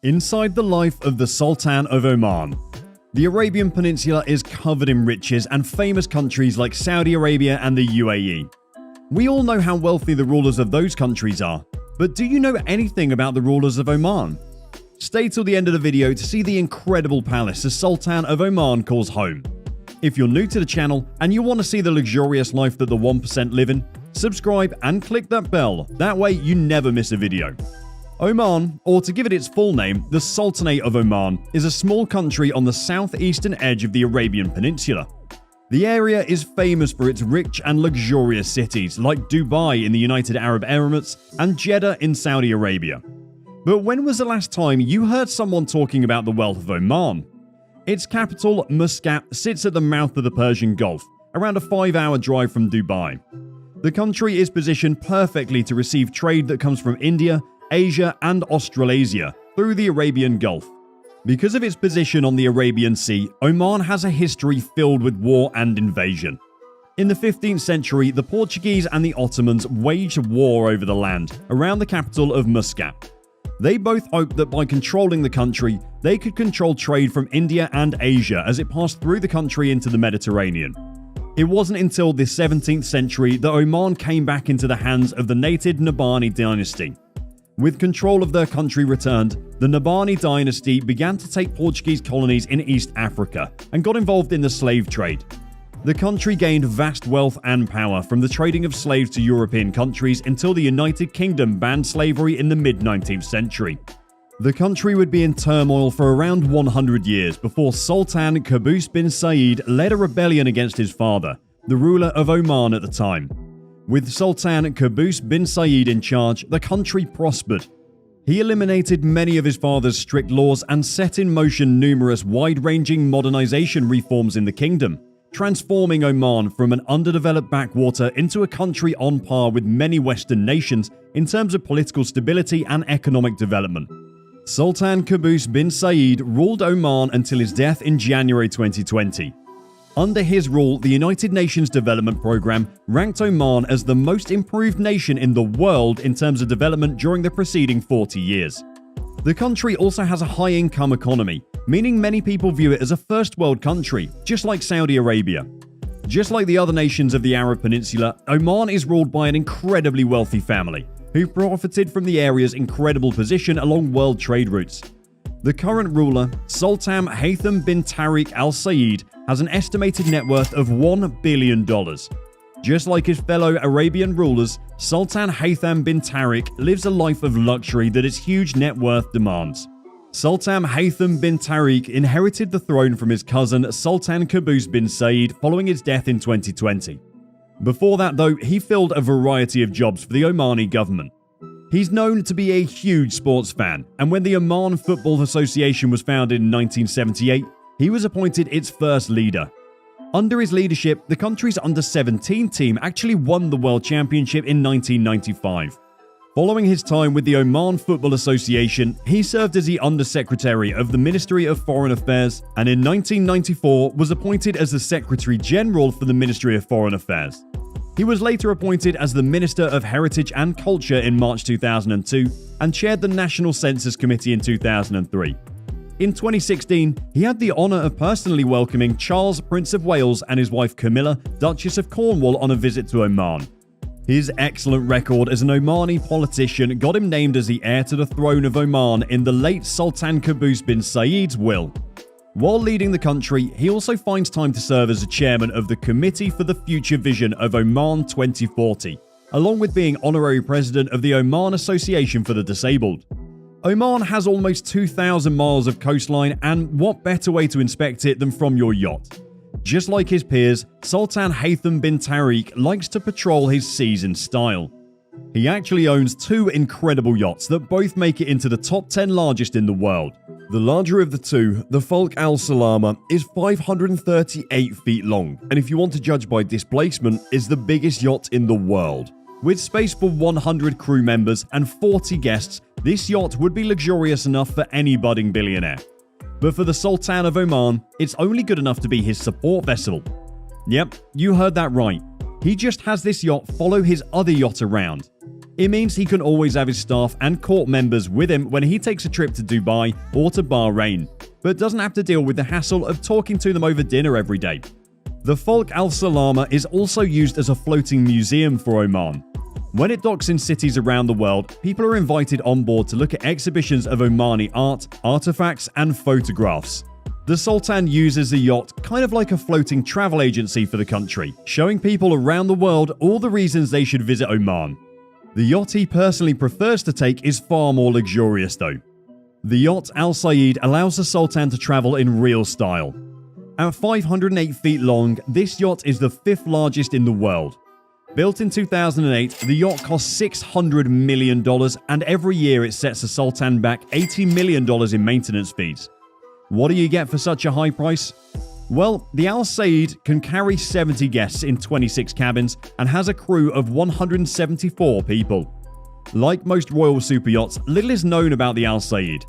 Inside the life of the Sultan of Oman. The Arabian Peninsula is covered in riches and famous countries like Saudi Arabia and the UAE. We all know how wealthy the rulers of those countries are, but do you know anything about the rulers of Oman? Stay till the end of the video to see the incredible palace the Sultan of Oman calls home. If you're new to the channel and you want to see the luxurious life that the 1% live in, subscribe and click that bell, that way you never miss a video. Oman, or to give it its full name, the Sultanate of Oman, is a small country on the southeastern edge of the Arabian Peninsula. The area is famous for its rich and luxurious cities like Dubai in the United Arab Emirates and Jeddah in Saudi Arabia. But when was the last time you heard someone talking about the wealth of Oman? Its capital, Muscat, sits at the mouth of the Persian Gulf, around a 5-hour drive from Dubai. The country is positioned perfectly to receive trade that comes from India, Asia and Australasia through the Arabian Gulf. Because of its position on the Arabian Sea, Oman has a history filled with war and invasion. In the 15th century, the Portuguese and the Ottomans waged war over the land around the capital of Muscat. They both hoped that by controlling the country, they could control trade from India and Asia as it passed through the country into the Mediterranean. It wasn't until the 17th century that Oman came back into the hands of the native Nabani dynasty. With control of their country returned, the Nabani dynasty began to take Portuguese colonies in East Africa and got involved in the slave trade. The country gained vast wealth and power from the trading of slaves to European countries until the United Kingdom banned slavery in the mid-19th century. The country would be in turmoil for around 100 years before Sultan Qaboos bin Said led a rebellion against his father, the ruler of Oman at the time. With Sultan Qaboos bin Said in charge, the country prospered. He eliminated many of his father's strict laws and set in motion numerous wide-ranging modernization reforms in the kingdom, transforming Oman from an underdeveloped backwater into a country on par with many Western nations in terms of political stability and economic development. Sultan Qaboos bin Said ruled Oman until his death in January 2020. Under his rule, the United Nations Development Programme ranked Oman as the most improved nation in the world in terms of development during the preceding 40 years. The country also has a high-income economy, meaning many people view it as a first-world country, just like Saudi Arabia. Just like the other nations of the Arab Peninsula, Oman is ruled by an incredibly wealthy family, who profited from the area's incredible position along world trade routes. The current ruler, Sultan Haytham bin Tariq Al Said, has an estimated net worth of $1 billion. Just like his fellow Arabian rulers, Sultan Haytham bin Tariq lives a life of luxury that his huge net worth demands. Sultan Haytham bin Tariq inherited the throne from his cousin Sultan Qaboos bin Said following his death in 2020. Before that though, he filled a variety of jobs for the Omani government. He's known to be a huge sports fan, and when the Oman Football Association was founded in 1978, he was appointed its first leader. Under his leadership, the country's under-17 team actually won the World Championship in 1995. Following his time with the Oman Football Association, he served as the Undersecretary of the Ministry of Foreign Affairs, and in 1994 was appointed as the Secretary General for the Ministry of Foreign Affairs. He was later appointed as the Minister of Heritage and Culture in March 2002 and chaired the National Census Committee in 2003. In 2016, he had the honour of personally welcoming Charles, Prince of Wales, and his wife Camilla, Duchess of Cornwall, on a visit to Oman. His excellent record as an Omani politician got him named as the heir to the throne of Oman in the late Sultan Qaboos bin Said's will. While leading the country, he also finds time to serve as the chairman of the Committee for the Future Vision of Oman 2040, along with being honorary president of the Oman Association for the Disabled. Oman has almost 2,000 miles of coastline, and what better way to inspect it than from your yacht? Just like his peers, Sultan Haytham bin Tariq likes to patrol his seas in style. He actually owns 2 incredible yachts that both make it into the top 10 largest in the world. The larger of the two, the Falk Al Salama, is 538 feet long, and if you want to judge by displacement, is the biggest yacht in the world. With space for 100 crew members and 40 guests, this yacht would be luxurious enough for any budding billionaire. But for the Sultan of Oman, it's only good enough to be his support vessel. Yep, you heard that right. He just has this yacht follow his other yacht around. It means he can always have his staff and court members with him when he takes a trip to Dubai or to Bahrain, but doesn't have to deal with the hassle of talking to them over dinner every day. The Falk Al Salama is also used as a floating museum for Oman. When it docks in cities around the world, people are invited on board to look at exhibitions of Omani art, artifacts, and photographs. The Sultan uses the yacht kind of like a floating travel agency for the country, showing people around the world all the reasons they should visit Oman. The yacht he personally prefers to take is far more luxurious though. The yacht Al Said allows the Sultan to travel in real style. At 508 feet long, this yacht is the 5th largest in the world. Built in 2008, the yacht cost $600 million, and every year it sets the Sultan back $80 million in maintenance fees. What do you get for such a high price? Well, the Al Said can carry 70 guests in 26 cabins and has a crew of 174 people. Like most royal super yachts, little is known about the Al Said.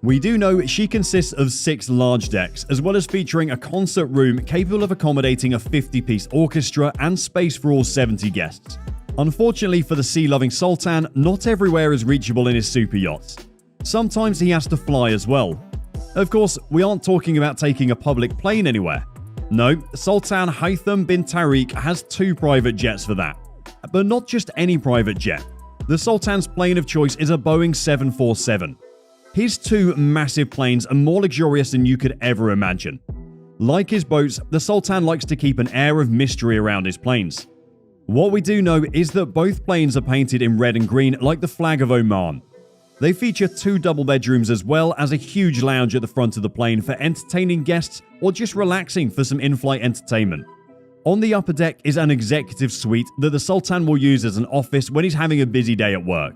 We do know she consists of 6 large decks, as well as featuring a concert room capable of accommodating a 50-piece orchestra and space for all 70 guests. Unfortunately for the sea-loving Sultan, not everywhere is reachable in his super yachts. Sometimes he has to fly as well. Of course, we aren't talking about taking a public plane anywhere. No, Sultan Haytham bin Tariq has 2 private jets for that. But not just any private jet. The Sultan's plane of choice is a Boeing 747. His 2 massive planes are more luxurious than you could ever imagine. Like his boats, the Sultan likes to keep an air of mystery around his planes. What we do know is that both planes are painted in red and green like the flag of Oman. They feature 2 double bedrooms as well as a huge lounge at the front of the plane for entertaining guests or just relaxing for some in-flight entertainment. On the upper deck is an executive suite that the Sultan will use as an office when he's having a busy day at work.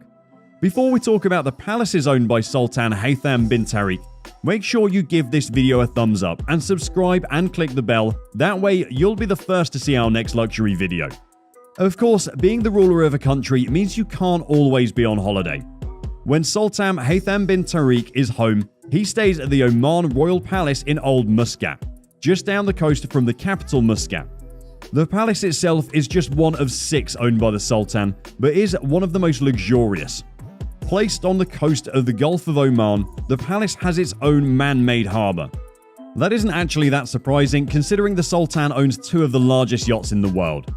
Before we talk about the palaces owned by Sultan Haytham bin Tariq, make sure you give this video a thumbs up and subscribe and click the bell. That way you'll be the first to see our next luxury video. Of course, being the ruler of a country means you can't always be on holiday. When Sultan Haytham bin Tariq is home, he stays at the Oman Royal Palace in Old Muscat, just down the coast from the capital Muscat. The palace itself is just one of 6 owned by the Sultan, but is one of the most luxurious. Placed on the coast of the Gulf of Oman, the palace has its own man-made harbour. That isn't actually that surprising considering the Sultan owns 2 of the largest yachts in the world.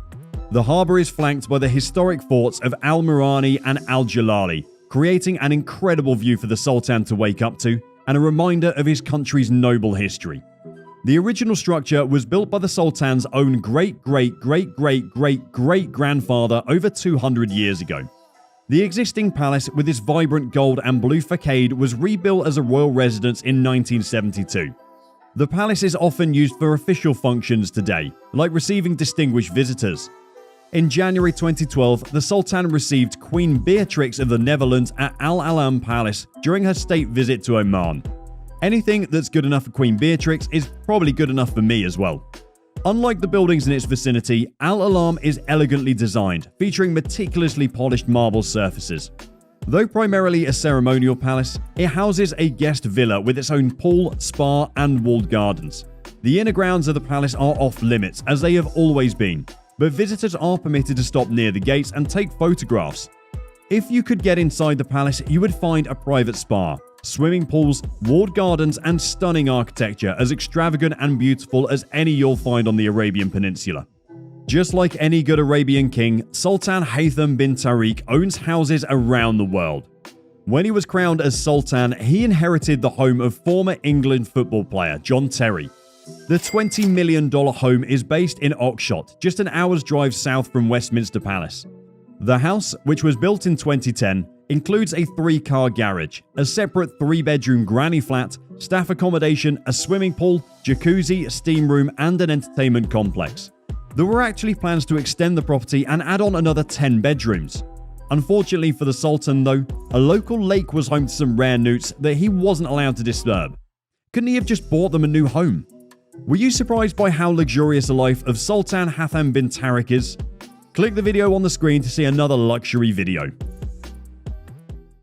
The harbour is flanked by the historic forts of Al Mirani and Al Jalali, creating an incredible view for the Sultan to wake up to and a reminder of his country's noble history. The original structure was built by the Sultan's own great-great-great-great-great-grandfather over 200 years ago. The existing palace with its vibrant gold and blue facade was rebuilt as a royal residence in 1972. The palace is often used for official functions today, like receiving distinguished visitors. In January 2012, the Sultan received Queen Beatrix of the Netherlands at Al Alam Palace during her state visit to Oman. Anything that's good enough for Queen Beatrix is probably good enough for me as well. Unlike the buildings in its vicinity, Al Alam is elegantly designed, featuring meticulously polished marble surfaces. Though primarily a ceremonial palace, it houses a guest villa with its own pool, spa, and walled gardens. The inner grounds of the palace are off limits, as they have always been, but visitors are permitted to stop near the gates and take photographs. If you could get inside the palace, you would find a private spa, swimming pools, walled gardens, and stunning architecture as extravagant and beautiful as any you'll find on the Arabian Peninsula. Just like any good Arabian king, Sultan Haytham bin Tariq owns houses around the world. When he was crowned as Sultan, he inherited the home of former England football player John Terry. The $20 million home is based in Oxshott, just an hour's drive south from Westminster Palace. The house, which was built in 2010, includes a 3-car garage, a separate 3-bedroom granny flat, staff accommodation, a swimming pool, jacuzzi, steam room, and an entertainment complex. There were actually plans to extend the property and add on another 10 bedrooms. Unfortunately for the Sultan though, a local lake was home to some rare newts that he wasn't allowed to disturb. Couldn't he have just bought them a new home? Were you surprised by how luxurious the life of Sultan Haytham bin Tariq is? Click the video on the screen to see another luxury video.